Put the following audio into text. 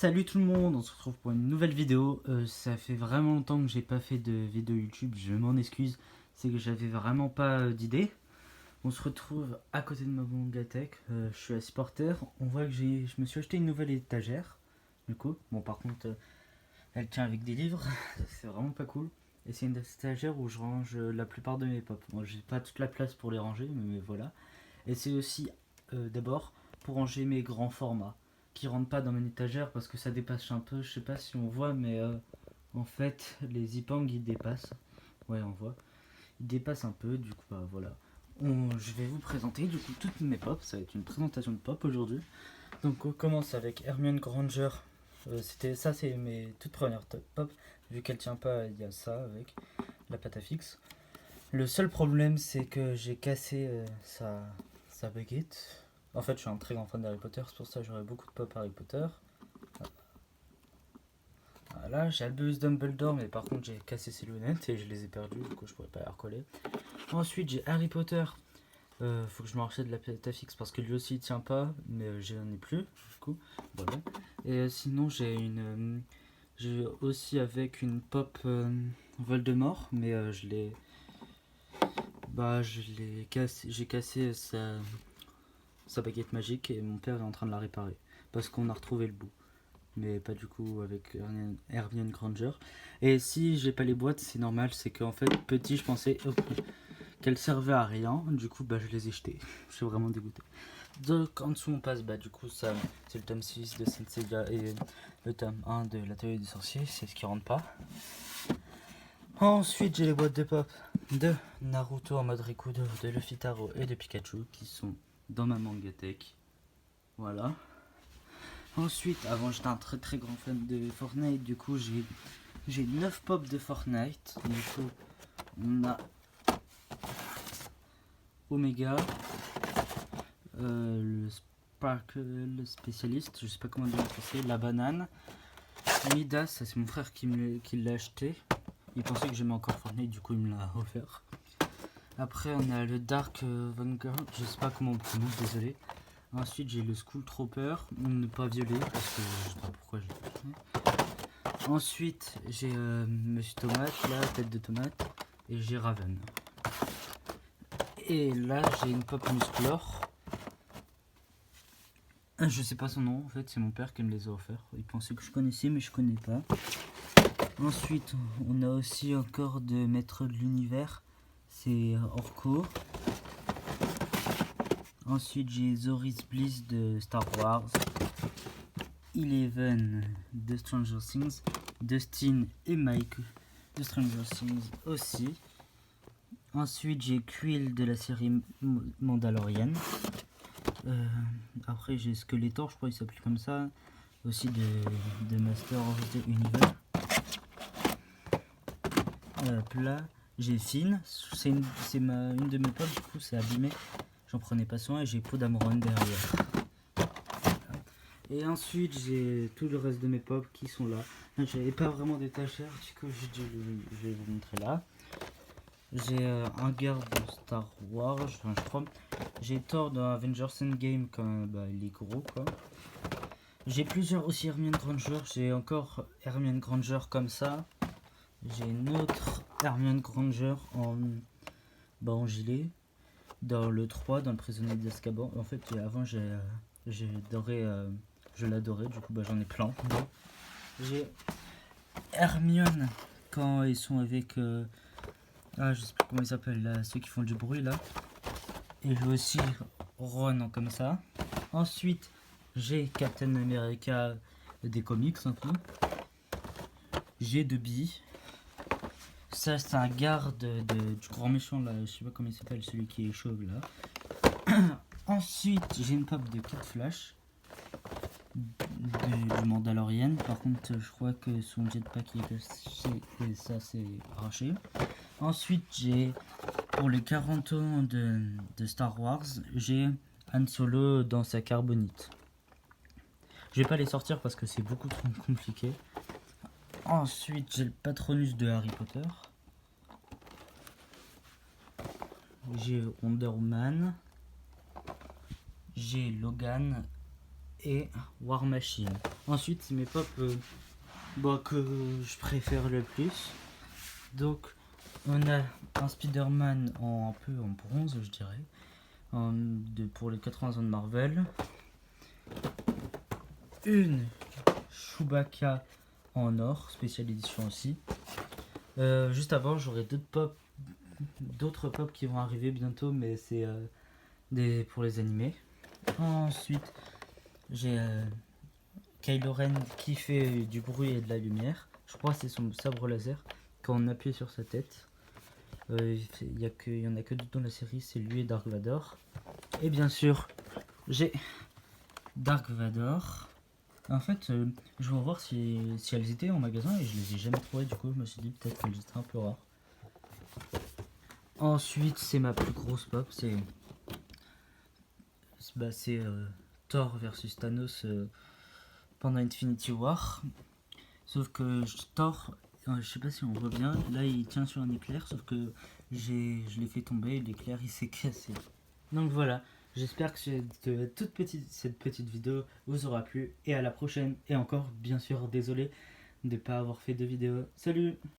Salut tout le monde, on se retrouve pour une nouvelle vidéo. Ça fait vraiment longtemps que j'ai pas fait de vidéo YouTube, je m'en excuse, c'est que j'avais vraiment pas d'idée. On se retrouve à côté de ma mangatech, je suis à Supporter. On voit que je me suis acheté une nouvelle étagère. Du coup, bon par contre, elle tient avec des livres, c'est vraiment pas cool. Et c'est une étagère où je range la plupart de mes pop. Bon, j'ai pas toute la place pour les ranger, mais voilà. Et c'est aussi d'abord pour ranger mes grands formats qui rentrent pas dans mon étagère parce que ça dépasse un peu. Je sais pas si on voit, mais en fait, les zipangs ils dépassent. Ouais, on voit. Ils dépassent un peu, du coup, bah voilà. Je vais vous présenter du coup toutes mes pop. Ça va être une présentation de pop aujourd'hui. Donc, on commence avec Hermione Granger. C'est mes toutes premières pop. Vu qu'elle tient pas, il y a ça avec la pâte à fixe. Le seul problème, c'est que j'ai cassé sa baguette. En fait, je suis un très grand fan d'Harry Potter, c'est pour ça que j'aurais beaucoup de pop Harry Potter. Voilà, j'ai Albus Dumbledore, mais par contre, j'ai cassé ses lunettes et je les ai perdues, du coup, je pourrais pas les recoller. Ensuite, j'ai Harry Potter. Faut que je me rachète de la pâte à fixe parce que lui aussi il tient pas, mais j'en ai plus, du coup. Voilà. Et sinon, j'ai aussi avec une pop Voldemort, mais j'ai cassé sa baguette magique et mon père est en train de la réparer parce qu'on a retrouvé le bout, mais pas du coup avec Hermione Granger. Et si j'ai pas les boîtes, c'est normal, c'est qu'en fait petit je pensais qu'elles servaient à rien, du coup je les ai jetées. Je suis vraiment dégoûté. Donc en dessous on passe, du coup ça c'est le tome 6 de Saint Seiya et le tome 1 de l'atelier du sorcier, c'est ce qui rentre pas. Ensuite j'ai les boîtes de pop de Naruto en mode Rikudo, de Luffy Taro et de Pikachu qui sont dans ma mangatech. Voilà. Ensuite, avant j'étais un très très grand fan de Fortnite, du coup j'ai 9 pop de Fortnite. Du coup on a Omega, le Sparkle spécialiste, je sais pas comment dire en français, la banane, Midas, ça c'est mon frère qui l'a acheté. Il pensait que j'aimais encore Fortnite, du coup il me l'a offert. Après on a le Dark Vanguard, je sais pas comment on prononce, désolé. Ensuite j'ai le School Trooper, ne pas violet parce que je sais pas pourquoi je l'ai fait. Ensuite j'ai Monsieur Tomate, là, tête de tomate, et j'ai Raven. Et là j'ai une pop Musclor. Je sais pas son nom, en fait c'est mon père qui me les a offerts. Il pensait que je connaissais mais je connais pas. Ensuite on a aussi encore de Maître de l'Univers, c'est Orko. Ensuite j'ai Zoris Bliss de Star Wars, Eleven de Stranger Things, Dustin et Mike de Stranger Things aussi. Ensuite j'ai Quill de la série Mandalorian. Après j'ai Skeletor, je crois qu'il s'appelle comme ça, aussi de Master of the Universe. Là j'ai Finn, c'est une de mes potes, du coup c'est abîmé, j'en prenais pas soin, et j'ai Podamron derrière. Et ensuite j'ai tout le reste de mes pop qui sont là. J'avais pas vraiment d'étagère, du coup je vais vous montrer là. J'ai un garde de Star Wars, je crois. J'ai Thor dans Avengers Endgame quand il est gros quoi. J'ai plusieurs aussi Hermione Granger, j'ai encore Hermione Granger comme ça. J'ai une autre Hermione Granger en gilet. Dans le 3, dans le prisonnier d'Azkaban. En fait avant j'ai adoré, je l'adorais, du coup j'en ai plein. J'ai Hermione quand ils sont avec je sais plus comment ils s'appellent là, ceux qui font du bruit là. Et j'ai aussi Ron comme ça. Ensuite j'ai Captain America des comics un peu. J'ai Debbie. Ça c'est un garde du grand méchant là, je sais pas comment il s'appelle, celui qui est chauve là. Ensuite j'ai une pop de Kid Flash du Mandalorian. Par contre je crois que son jetpack est cassé et ça c'est arraché. Ensuite j'ai pour les 40 ans de Star Wars, j'ai Han Solo dans sa carbonite. Je vais pas les sortir parce que c'est beaucoup trop compliqué. Ensuite j'ai le Patronus de Harry Potter. J'ai Wonder Woman. J'ai Logan et War Machine. Ensuite, c'est mes pop que je préfère le plus. Donc, on a un Spider-Man un peu en bronze, je dirais, pour les 80 ans de Marvel. Une Chewbacca en or, spéciale édition aussi. Juste avant, j'aurai d'autres pop qui vont arriver bientôt, mais c'est pour les animés. Ensuite, j'ai Kylo Ren qui fait du bruit et de la lumière. Je crois que c'est son sabre laser quand on appuie sur sa tête. Il y en a que deux dans la série, c'est lui et Dark Vador. Et bien sûr, j'ai Dark Vador. En fait, je vais voir si elles étaient en magasin et je les ai jamais trouvées. Du coup, je me suis dit peut-être qu'elles étaient un peu rares. Ensuite, c'est ma plus grosse pop, c'est Thor versus Thanos pendant Infinity War. Sauf que Thor, je sais pas si on voit bien, là il tient sur un éclair, sauf que je l'ai fait tomber et l'éclair il s'est cassé. Donc voilà, j'espère que cette petite vidéo vous aura plu et à la prochaine. Et encore, bien sûr, désolé de ne pas avoir fait de vidéo. Salut!